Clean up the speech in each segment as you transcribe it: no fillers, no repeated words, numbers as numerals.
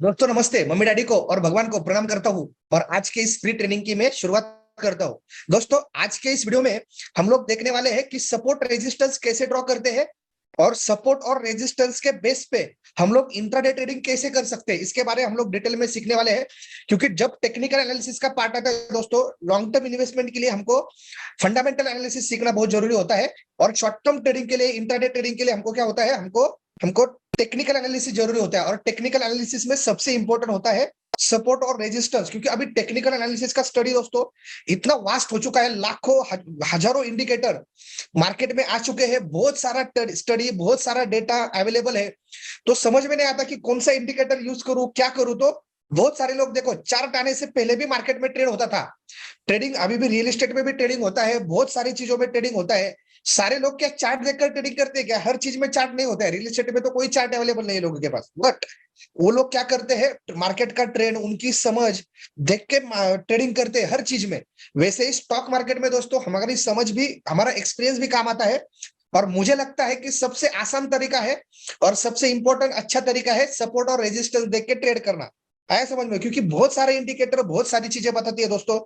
दोस्तों नमस्ते। Mummy daddy को और भगवान को प्रणाम करता हूँ और आज के इस फ्री ट्रेनिंग की मैं शुरुआत करता हूँ। दोस्तों आज के इस वीडियो में हम लोग देखने वाले हैं कि सपोर्ट रेजिस्टेंस कैसे ड्रॉ करते हैं और सपोर्ट और रेजिस्टेंस के बेस पे हम लोग इंट्राडे ट्रेडिंग कैसे कर सकते हैं, इसके बारे में हम लोग डिटेल में सीखने वाले हैं। क्योंकि जब टेक्निकल एनालिसिस का पार्ट आता है दोस्तों, लॉन्ग टर्म इन्वेस्टमेंट के लिए हमको फंडामेंटल एनालिसिस सीखना बहुत जरूरी होता है और शॉर्ट टर्म ट्रेडिंग के लिए, इंट्राडे ट्रेडिंग के लिए हमको क्या होता है, हमको हमको टेक्निकल एनालिसिस जरूरी होता है। और टेक्निकल एनालिसिस में सबसे इंपॉर्टेंट होता है सपोर्ट और रेजिस्टेंस, क्योंकि अभी टेक्निकल एनालिसिस का स्टडी दोस्तों इतना वास्ट हो चुका है। लाखों हजारों इंडिकेटर मार्केट में आ चुके हैं, बहुत सारा स्टडी, बहुत सारा डेटा अवेलेबल है। तो समझ में नहीं आता कि कौन सा इंडिकेटर यूज करूं, क्या करूं। तो बहुत सारे लोग देखो, चार्ट आने से पहले भी मार्केट में ट्रेड होता था। ट्रेडिंग अभी भी रियल एस्टेट में भी ट्रेडिंग होता है, बहुत सारी चीजों में ट्रेडिंग होता है। सारे लोग क्या चार्ट देखकर ट्रेडिंग करते हैं क्या? हर चीज में चार्ट नहीं होता है। रियल एस्टेट में तो कोई चार्ट अवेलेबल नहीं है लोगों के पास। बट वो लोग क्या करते हैं, मार्केट का ट्रेंड, उनकी समझ देख के ट्रेडिंग करते हैं हर चीज में। वैसे ही स्टॉक मार्केट में दोस्तों हमारी समझ भी, हमारा एक्सपीरियंस भी काम आता है। और मुझे लगता है कि सबसे आसान तरीका है और सबसे इंपॉर्टेंट अच्छा तरीका है सपोर्ट और रेजिस्टेंस देख के ट्रेड करना। आया समझ में? क्योंकि बहुत सारे इंडिकेटर बहुत सारी चीजें बताती है दोस्तों,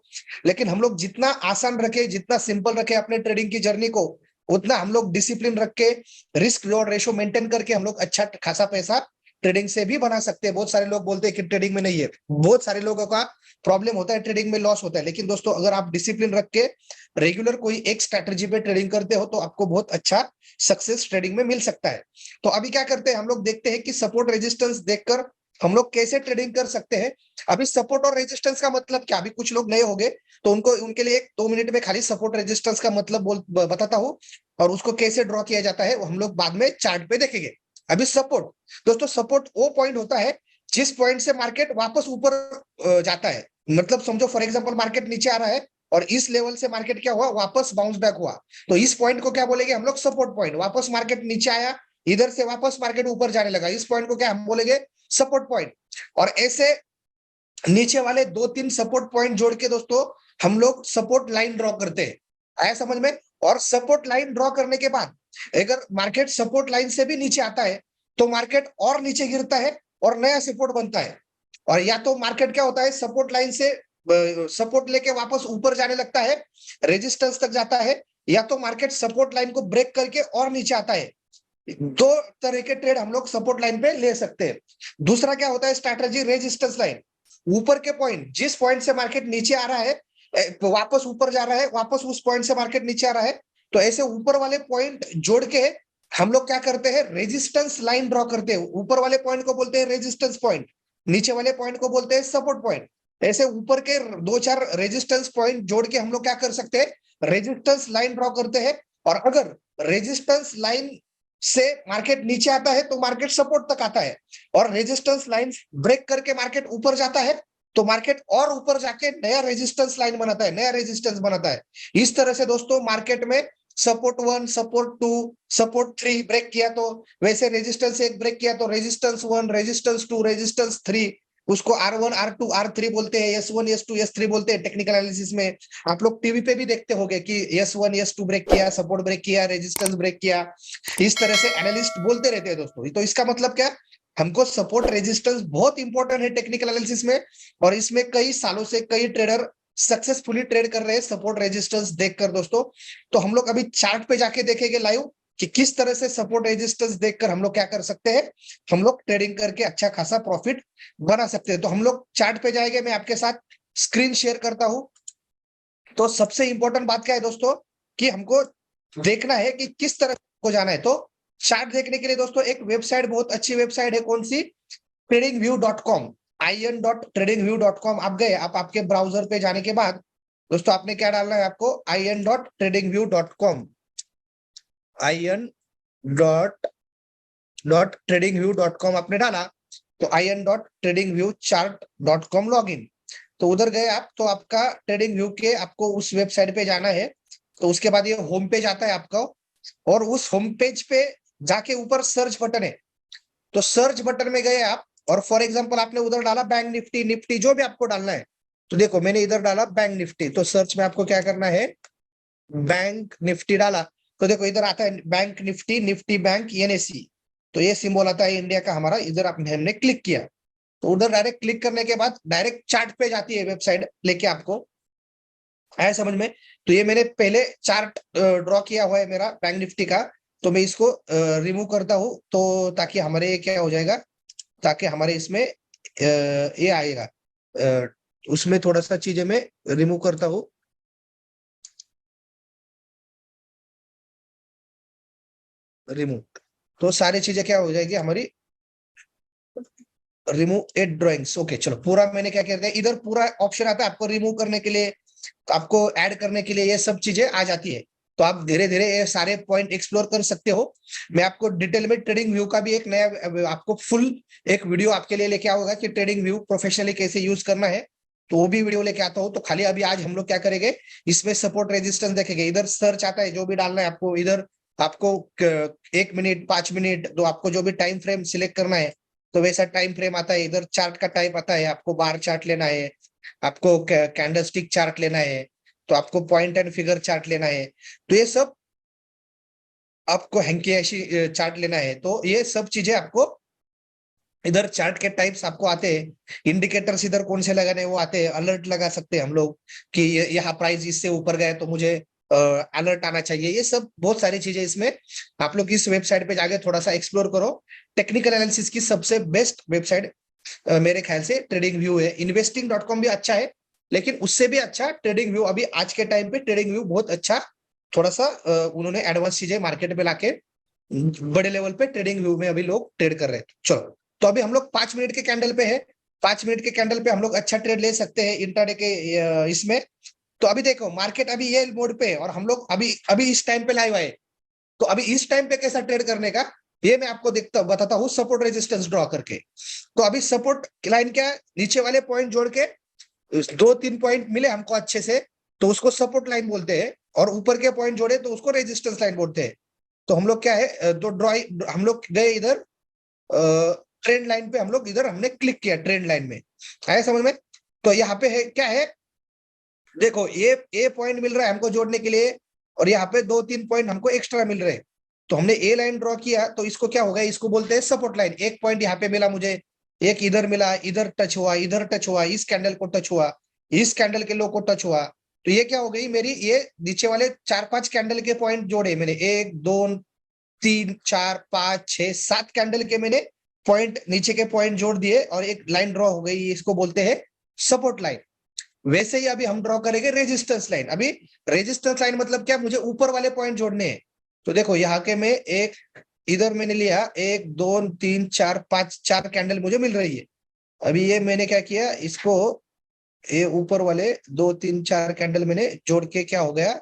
लेकिन हम लोग जितना आसान रखे, जितना सिंपल रखे अपने ट्रेडिंग की जर्नी को, उतना हम लोग डिसिप्लिन रख के, रिस्क रिवॉर्ड रेशो मेंटेन करके हम लोग अच्छा खासा पैसा ट्रेडिंग से भी बना सकते हैं। बहुत सारे लोग बोलते हैं कि ट्रेडिंग में नहीं है, बहुत सारे लोगों का प्रॉब्लम होता है, ट्रेडिंग में लॉस होता है। लेकिन दोस्तों अगर आप डिसिप्लिन रख के रेगुलर कोई एक स्ट्रैटेजी पे ट्रेडिंग करते हो तो आपको बहुत अच्छा सक्सेस ट्रेडिंग में मिल सकता है। तो अभी क्या करते हैं, हम लोग देखते हैं कि सपोर्ट रेजिस्टेंस देखकर हम लोग कैसे ट्रेडिंग कर सकते हैं। अभी सपोर्ट और रेजिस्टेंस का मतलब क्या, अभी कुछ लोग नए होंगे तो उनको, उनके लिए 2 मिनट में खाली सपोर्ट रेजिस्टेंस का मतलब बताता हूँ और उसको कैसे ड्रॉ किया जाता है वो हम लोग बाद में चार्ट पे देखेंगे। अभी सपोर्ट दोस्तों, सपोर्ट वो पॉइंट होता है जिस पॉइंट से मार्केट वापस ऊपर जाता है। मतलब समझो फॉर एग्जांपल मार्केट नीचे आ रहा है और इस लेवल से मार्केट क्या हुआ, वापस बाउंस बैक हुआ। तो इस पॉइंट को क्या बोलेंगे हम लोग, सपोर्ट पॉइंट। वापस मार्केट नीचे आया, इधर से वापस मार्केट ऊपर जाने लगा, इस पॉइंट को क्या हम बोलेंगे, सपोर्ट पॉइंट। और ऐसे नीचे वाले 2-3 सपोर्ट पॉइंट जोड़ के दोस्तों हम लोग सपोर्ट लाइन ड्रॉ करते हैं। आया समझ में? और सपोर्ट लाइन ड्रॉ करने के बाद अगर मार्केट सपोर्ट लाइन से भी नीचे आता है तो मार्केट और नीचे गिरता है और नया सपोर्ट बनता है। और या तो मार्केट क्या होता है, सपोर्ट लाइन से सपोर्ट लेके वापस ऊपर जाने लगता है, रेजिस्टेंस तक जाता है, या तो मार्केट सपोर्ट लाइन को ब्रेक करके और नीचे आता है। दो तरह के ट्रेड हम लोग सपोर्ट लाइन पे ले सकते हैं। दूसरा क्या होता है स्ट्रैटेजी, रेजिस्टेंस लाइन। ऊपर के पॉइंट, जिस पॉइंट से मार्केट नीचे आ रहा है वापस ऊपर जा रहा है, वापस उस पॉइंट से मार्केट नीचे आ रहा है, तो ऐसे ऊपर वाले पॉइंट जोड़ के हम लोग क्या करते हैं, रेजिस्टेंस लाइन ड्रॉ करते हैं। ऊपर वाले पॉइंट को बोलते हैं रेजिस्टेंस पॉइंट, नीचे वाले पॉइंट को बोलते हैं सपोर्ट पॉइंट। ऐसे ऊपर के 2-4 रेजिस्टेंस पॉइंट जोड़ के हम लोग क्या कर सकते हैं, रेजिस्टेंस लाइन ड्रॉ करते हैं। और अगर रेजिस्टेंस लाइन से मार्केट नीचे आता है तो मार्केट सपोर्ट तक आता है, और रेजिस्टेंस लाइन ब्रेक करके मार्केट ऊपर जाता है तो मार्केट और ऊपर जाके नया रेजिस्टेंस लाइन बनाता है, नया रेजिस्टेंस बनाता है। इस तरह से दोस्तों मार्केट में सपोर्ट 1, सपोर्ट 2, सपोर्ट 3 ब्रेक किया तो वैसे रेजिस्टेंस एक ब्रेक किया तो रेजिस्टेंस 1, रेजिस्टेंस 2, रेजिस्टेंस 3, उसको R1, R2, R3 बोलते हैं, S1, S2, S3 बोलते हैं टेक्निकल एनालिसिस में। आप लोग टीवी पे भी देखते होंगे कि S1, S2 ब्रेक किया, सपोर्ट ब्रेक किया, रेजिस्टेंस ब्रेक किया। इस तरह से एनालिस्ट बोलते रहते हैं दोस्तों। तो इसका मतलब क्या, हमको सपोर्ट रेजिस्टेंस बहुत इंपॉर्टेंट है टेक्निकल एनालिसिस में, और इसमें कई सालों से कई ट्रेडर सक्सेसफुली ट्रेड कर रहे हैं सपोर्ट रेजिस्टेंस देखकर दोस्तों। तो हम लोग अभी चार्ट पे जाके देखेंगे लाइव कि किस तरह से सपोर्ट रेजिस्टेंस देखकर हम लोग क्या कर सकते हैं, हम लोग ट्रेडिंग करके अच्छा खासा प्रॉफिट बना सकते हैं। तो हम लोग चार्ट पे जाएंगे, मैं आपके साथ स्क्रीन शेयर करता हूं। तो सबसे इंपॉर्टेंट बात क्या है दोस्तों, कि हमको देखना है कि किस तरह को जाना है। तो चार्ट देखने के लिए दोस्तों एक वेबसाइट, बहुत अच्छी वेबसाइट है, कौन सी, tradingview.com, in.tradingview.com। आप गए, आप आपके ब्राउजर पे जाने के बाद दोस्तों आपने क्या डालना है, आपको in.tradingview.com, in.tradingview.com आपने डाला तो in.tradingviewchart.com लॉगिन। तो उधर गए आप तो आपका ट्रेडिंग व्यू के, आपको उस वेबसाइट पे जाना है। तो उसके बाद ये होम पेज आता है आपका, और उस होम पेज पे जाके ऊपर सर्च बटन है, तो सर्च बटन में गए आप, और फॉर एग्जांपल आपने उधर डाला बैंक निफ्टी, निफ्टी जो भी आपको डालना है। तो देखो मैंने इधर डाला बैंक निफ्टी, तो सर्च में आपको क्या करना है, बैंक निफ्टी डाला तो देखो इधर आता है bank Nifty, Nifty bank NSE। तो ये सिंबल आता है इंडिया का हमारा, इधर हमने क्लिक किया। तो उधर डायरेक्ट क्लिक करने के बाद डायरेक्ट चार्ट पे जाती है वेबसाइट लेके आपको, आया समझ में। तो ये मैंने पहले चार्ट ड्रॉ किया हुआ है मेरा बैंक निफ्टी का, तो मैं इसको रिमूव करता हूँ, तो ताकि हमारे ये क्या हो जाएगा, ताकि हमारे इसमें ये आएगा, उसमें थोड़ा सा चीजें मैं रिमूव करता हूँ। रिमूव, तो सारी चीजें क्या हो जाएगी हमारी, रिमूव एड ड्रॉइंग्स। ओके चलो, पूरा मैंने क्या कर दिया, इधर पूरा ऑप्शन आता है आपको रिमूव करने के लिए, आपको ऐड करने के लिए, ये सब चीजें आ जाती है। तो आप धीरे धीरे ये सारे पॉइंट एक्सप्लोर कर सकते हो। मैं आपको डिटेल में ट्रेडिंग व्यू का भी एक नया, आपको फुल एक वीडियो आपके लिए लेके आऊंगा कि ट्रेडिंग व्यू प्रोफेशनली कैसे यूज करना है, तो वो भी वीडियो लेके आता हूँ। तो खाली अभी आज हम लोग क्या करेंगे, इसमें सपोर्ट रेजिस्टेंस देखेंगे, इधर सर्च आता है जो भी डालना है आपको, इधर आपको 1 मिनट 5 मिनट, तो आपको जो भी टाइम फ्रेम सिलेक्ट करना है तो वैसा टाइम फ्रेम आता है। इधर चार्ट का टाइप आता है, आपको बार चार्ट लेना है, आपको कैंडलस्टिक चार्ट लेना है, तो आपको पॉइंट एंड फिगर चार्ट लेना है, तो ये सब आपको हैंकी चार्ट लेना है। तो ये सब चीजें आपको इधर चार्ट के टाइप्स आपको आते हैं, इंडिकेटर्स इधर कौन से लगाने हैं वो आते हैं, अलर्ट लगा सकते हैं हम लोग कि यहाँ प्राइस इससे ऊपर गए तो मुझे अलर्ट आना चाहिए। ये सब बहुत सारी चीजें इसमें, आप लोग इस वेबसाइट पे जाके थोड़ा सा एक्सप्लोर करो। टेक्निकल एनालिसिस की सबसे बेस्ट वेबसाइट मेरे ख्याल से ट्रेडिंग व्यू है। इन्वेस्टिंग.com भी अच्छा है, लेकिन उससे भी अच्छा ट्रेडिंग व्यू, अभी आज के टाइम पे ट्रेडिंग व्यू बहुत अच्छा, थोड़ा सा उन्होंने एडवांस चीजें मार्केट में लाके बड़े लेवल पे ट्रेडिंग व्यू में अभी लोग ट्रेड कर रहे हैं। चलो, तो अभी हम लोग 5 मिनट के कैंडल पे है, 5 मिनट के कैंडल पे हम लोग अच्छा ट्रेड ले सकते हैं इंट्राडे के इसमें। तो अभी देखो मार्केट अभी ये मोड पे है और हम लोग अभी अभी इस टाइम पे लाइव आए, तो अभी इस टाइम पे कैसा ट्रेड करने का ये मैं आपको बताता हूँ सपोर्ट रेजिस्टेंस ड्रॉ करके। तो अभी सपोर्ट लाइन क्या है, नीचे वाले पॉइंट जोड़ के 2-3 पॉइंट मिले हमको अच्छे से, तो उसको सपोर्ट लाइन बोलते हैं, और ऊपर के पॉइंट जोड़े तो उसको रेजिस्टेंस लाइन बोलते हैं। तो हम लोग क्या है, तो ड्रॉ हम लोग गए इधर ट्रेंड लाइन पे, हम लोग इधर हमने क्लिक किया ट्रेंड लाइन में, आया समझ में। तो यहाँ पे है क्या है, देखो ये पॉइंट मिल रहा है हमको जोड़ने के लिए, और यहाँ पे 2-3 पॉइंट हमको एक्स्ट्रा मिल रहे हैं। तो हमने ए लाइन ड्रॉ किया, तो इसको क्या होगा, इसको बोलते हैं सपोर्ट लाइन। एक पॉइंट यहाँ पे मिला मुझे, एक इधर मिला, इधर टच हुआ, इधर टच हुआ, इस कैंडल को टच हुआ, इस कैंडल के लो को टच हुआ, तो ये क्या हो गई मेरी, ये नीचे वाले 4-5 कैंडल के पॉइंट जोड़े मैंने, 1 2 3 4 5 6 7 कैंडल के मैंने पॉइंट, नीचे के पॉइंट जोड़ दिए और एक लाइन ड्रॉ हो गई, इसको बोलते हैं सपोर्ट लाइन। वैसे ही अभी हम ड्रॉ करेंगे रेजिस्टेंस लाइन। अभी रेजिस्टेंस लाइन मतलब क्या, मुझे ऊपर वाले पॉइंट जोड़ने हैं। तो देखो यहाँ के मैं एक इधर मैंने लिया, 1 2 3 4 5 4 कैंडल मुझे मिल रही है। अभी ये मैंने क्या किया, इसको ये ऊपर वाले 2 3 4 कैंडल मैंने जोड़ के क्या हो गया,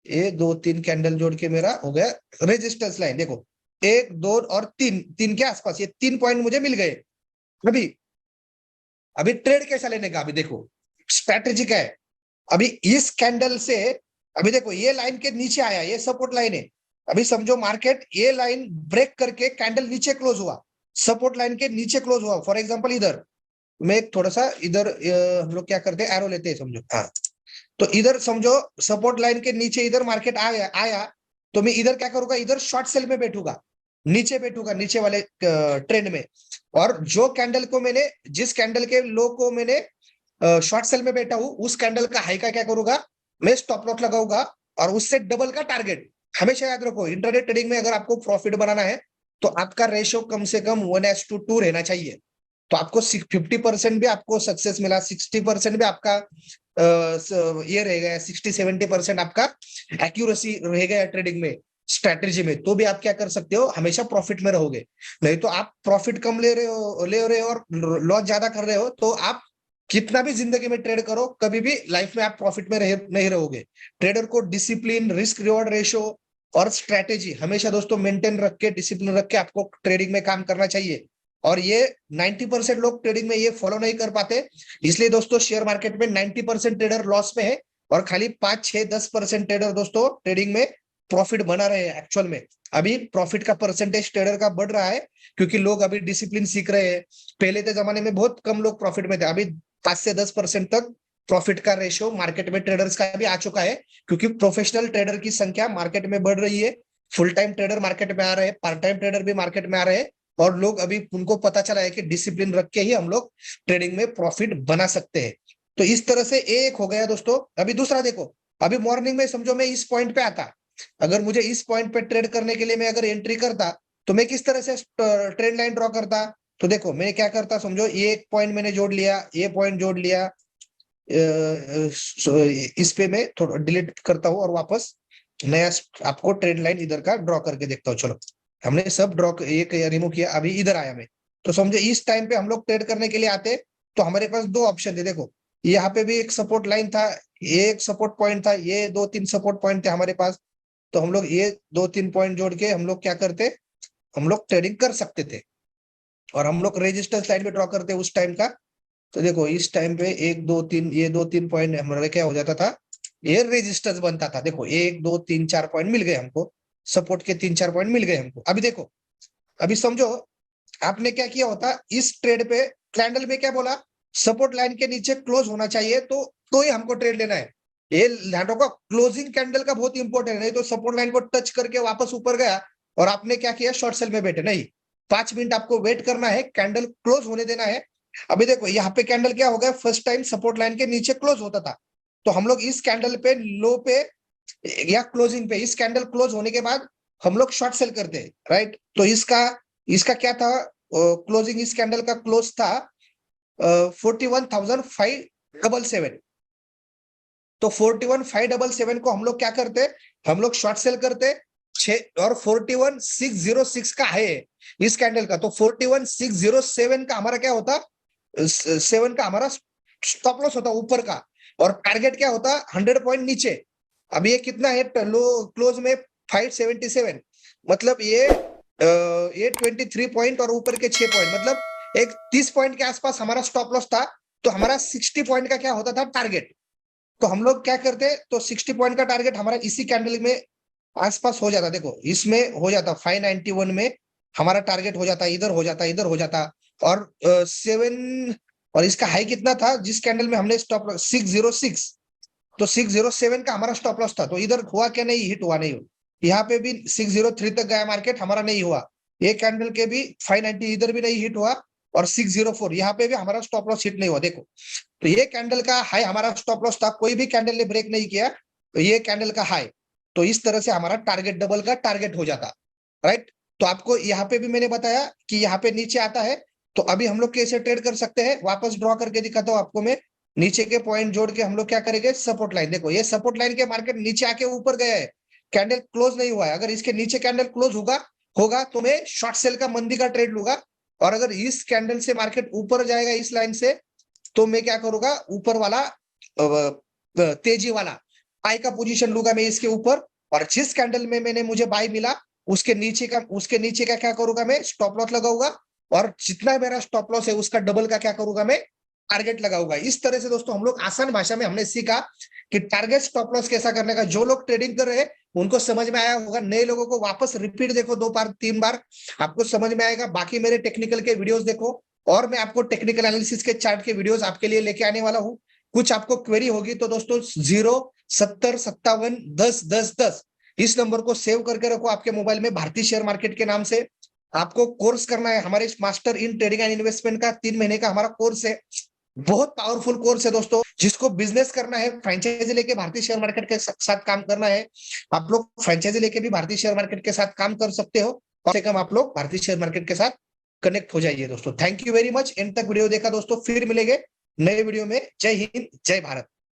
ये 2 3 कैंडल जोड़ के मेरा हो गया रेजिस्टेंस लाइन। देखो 1 2 और 3 के आसपास ये 3 पॉइंट मुझे मिल गए। अभी अभी ट्रेड कैसा लेने का, अभी देखो स्ट्रैटेजी क्या है। अभी इस कैंडल से, अभी देखो ये लाइन के नीचे आया, ये सपोर्ट लाइन है। अभी समझो मार्केट ये लाइन ब्रेक करके कैंडल नीचे क्लोज हुआ, सपोर्ट लाइन के नीचे क्लोज हुआ। फॉर एग्जांपल इधर मैं थोड़ा सा इधर हम लोग क्या करते हैं, एरो लेते हैं समझो, हाँ। तो इधर समझो सपोर्ट लाइन के नीचे इधर मार्केट आया, तो मैं इधर क्या करूंगा, इधर शॉर्ट सेल में बैठूंगा, नीचे बैठूंगा, नीचे वाले ट्रेंड में। और जो कैंडल को मैंने, जिस कैंडल के लो को मैंने शॉर्ट सेल में बैठा हूं, उस कैंडल का हाई का क्या करूंगा, मैं स्टॉप लॉस लगाऊंगा, और उससे डबल का टारगेट। हमेशा याद रखो इंट्राडे ट्रेडिंग में अगर आपको प्रॉफिट बनाना है तो आपका रेशियो कम से कम 1:2 रहना चाहिए। तो आपको 50% भी आपको सक्सेस मिला, 60% भी आपका ये रह गया, 60-70% आपका एक्यूरेसी रह गया ट्रेडिंग में, स्ट्रैटेजी में, तो भी आप क्या कर सकते हो, हमेशा प्रॉफिट में रहोगे। नहीं तो आप प्रॉफिट कम ले रहे हो और लॉस ज्यादा कर रहे हो, तो आप कितना भी जिंदगी में ट्रेड करो, कभी भी लाइफ में आप प्रॉफिट में नहीं रहोगे। ट्रेडर को डिसिप्लिन, रिस्क रिवॉर्ड रेशियो और स्ट्रैटेजी हमेशा दोस्तों मेंटेन रख के, डिसिप्लिन रख के आपको ट्रेडिंग में काम करना चाहिए। और ये 90% लोग ट्रेडिंग में ये फॉलो नहीं कर पाते, इसलिए दोस्तों शेयर मार्केट में 90% ट्रेडर लॉस में है, और खाली 5-6-10% ट्रेडर दोस्तों ट्रेडिंग में प्रॉफिट बना रहे हैं। एक्चुअल में अभी प्रॉफिट का परसेंटेज ट्रेडर का बढ़ रहा है, क्योंकि लोग अभी डिसिप्लिन सीख रहे हैं। पहले के जमाने में बहुत कम लोग प्रॉफिट में थे, अभी 5 से 10% तक प्रॉफिट का रेशियो मार्केट में ट्रेडर्स का भी आ चुका है, क्योंकि प्रोफेशनल ट्रेडर की संख्या मार्केट में बढ़ रही है। फुल टाइम ट्रेडर मार्केट में आ रहे हैं, पार्ट टाइम ट्रेडर भी मार्केट में आ रहे हैं, और लोग अभी उनको पता चला है कि डिसिप्लिन रख के ही हम लोग ट्रेडिंग में प्रॉफिट बना सकते हैं। तो इस तरह से एक हो गया दोस्तों। अभी दूसरा देखो, अभी मॉर्निंग में समझो मैं इस पॉइंट पे आता, अगर मुझे इस पॉइंट पे ट्रेड करने के लिए मैं अगर एंट्री करता तो मैं किस तरह से ट्रेंड लाइन ड्रॉ करता। तो देखो मैं क्या करता, समझो ये एक पॉइंट मैंने जोड़ लिया, ये पॉइंट जोड़ लिया, इस पे मैं थोड़ा डिलीट करता हूँ और वापस नया आपको ट्रेंड लाइन इधर का ड्रॉ करके देखता हूँ। चलो हमने सब ड्रॉ एक रिमूव किया, अभी इधर आया मैं। तो समझो इस टाइम पे हम लोग ट्रेड करने के लिए आते तो हमारे पास दो ऑप्शन थे। देखो यहाँ पे भी एक सपोर्ट लाइन था, एक सपोर्ट पॉइंट था, ये दो तीन सपोर्ट पॉइंट थे हमारे पास। तो हम लोग ये दो तीन पॉइंट जोड़ के हम लोग क्या करते, हम लोग ट्रेडिंग कर सकते थे और हम लोग रेजिस्टेंस लाइन पे ड्रॉ करते उस टाइम का। तो देखो इस टाइम पे एक दो तीन, ये दो तीन पॉइंट हमारा क्या हो जाता था, ये रेजिस्टेंस बनता था। देखो एक दो तीन चार पॉइंट मिल गए हमको, सपोर्ट के तीन चार पॉइंट मिल गए हमको। अभी देखो, अभी समझो आपने क्या किया होता इस ट्रेड पे, कैंडल में क्या बोला, सपोर्ट लाइन के नीचे क्लोज होना चाहिए तो ही हमको ट्रेड लेना है। ये ध्यान रखो, क्लोजिंग कैंडल का बहुत इंपॉर्टेंट है, नहीं तो सपोर्ट लाइन को टच करके वापस ऊपर गया और आपने क्या किया, शॉर्ट सेल में बैठे। नहीं, 5 मिनट आपको वेट करना है, कैंडल क्लोज होने देना है। अभी देखो यहाँ पे कैंडल क्या हो गया, फर्स्ट टाइम सपोर्ट लाइन के नीचे क्लोज होता था, तो हम लोग इस कैंडल पे लो पे या क्लोजिंग पे, इस कैंडल क्लोज होने के बाद हम लोग शॉर्ट सेल करते हैं, राइट। तो इसका इसका क्या था, क्लोजिंग इस कैंडल का क्लोज था 41,577। तो 41,577 को हम लोग क्या करते, हम लोग शॉर्ट सेल करते और 41,606 का है इस कैंडल का। तो 41,607 का हमारा क्या होता, 7 का हमारा स्टॉप लॉस होता ऊपर का, और टारगेट क्या होता 100 पॉइंट नीचे। अब ये कितना है, लो क्लोज में 577, मतलब ये 23 पॉइंट और ऊपर के 6 पॉइंट, मतलब एक 30 पॉइंट के आसपास हमारा स्टॉप लॉस था। तो हमारा 60 पॉइंट का क्या होता था, टारगेट। तो हम लोग क्या करते, तो 60 पॉइंट का टारगेट हमारा इसी कैंडल में आसपास हो जाता। देखो इसमें हो जाता 591 में हमारा टारगेट हो जाता, इधर हो जाता, इधर हो जाता। और 7, और इसका हाई कितना था जिस कैंडल में हमने स्टॉप, 606। तो 607 का हमारा स्टॉप लॉस था। तो इधर हुआ क्या, नहीं हिट हुआ, नहीं हुआ। यहाँ पे भी 603 तक गया मार्केट, हमारा नहीं हुआ। ये कैंडल के भी 590 इधर भी नहीं हिट हुआ, और 604 यहाँ पे भी हमारा स्टॉप लॉस हिट नहीं हुआ। देखो तो ये कैंडल का हाई हमारा स्टॉप लॉस था, कोई भी कैंडल ने ब्रेक नहीं किया, तो ये कैंडल का हाई। तो इस तरह से हमारा टारगेट डबल का टारगेट हो जाता, राइट। तो आपको यहाँ पे भी मैंने बताया कि यहाँ पे नीचे आता है, तो अभी हम लोग कैसे ट्रेड कर सकते हैं, वापस ड्रॉ करके दिखाता हूँ आपको मैं। नीचे के पॉइंट जोड़ के हम लोग क्या करेंगे, सपोर्ट लाइन। देखो ये सपोर्ट लाइन के मार्केट नीचे आके ऊपर गया है, कैंडल क्लोज नहीं हुआ है। अगर इसके नीचे कैंडल क्लोज होगा तो मैं शॉर्ट सेल का मंदी का ट्रेड लूंगा, और अगर इस कैंडल से मार्केट ऊपर जाएगा इस लाइन से, तो मैं क्या करूंगा, ऊपर वाला तेजी वाला बाय का पोजीशन लूंगा मैं इसके ऊपर। और जिस कैंडल में मैंने मुझे बाय मिला उसके नीचे का क्या करूंगा, मैं स्टॉप लॉस लगाऊंगा, और जितना मेरा स्टॉप लॉस है उसका डबल का क्या करूंगा, मैं टारगेट लगाऊंगा। इस तरह से दोस्तों हम लोग आसान भाषा में हमने सीखा कि टारगेट स्टॉप लॉस कैसा करने का। जो लोग ट्रेडिंग कर रहे हैं उनको समझ में आया होगा, नए लोगों को वापस रिपीट देखो 2 बार 3 बार, आपको समझ में आएगा। बाकी मेरे टेक्निकल के वीडियोस देखो, और मैं आपको टेक्निकल एनालिसिस के चार्ट के वीडियोस आपके लिए लेके आने वाला हूं। कुछ आपको क्वेरी होगी तो दोस्तों 07057101010 इस नंबर को सेव करके रखो आपके मोबाइल में, भारतीय शेयर मार्केट के नाम से। आपको कोर्स करना है हमारे master in trading and investment का, 3 महीने का हमारा कोर्स है। बहुत पावरफुल कोर्स है दोस्तों, जिसको बिजनेस करना है, फ्रेंचाइजी लेके भारतीय शेयर मार्केट के साथ काम करना है। आप लोग फ्रेंचाइजी लेके भी भारतीय शेयर मार्केट के साथ काम कर सकते हो। कम से कम आप लोग भारतीय शेयर मार्केट के साथ कनेक्ट हो जाइए दोस्तों। Thank you very much, and तक वीडियो देखा दोस्तों। फिर मिलेंगे नए वीडियो में। जय हिंद, जय भारत।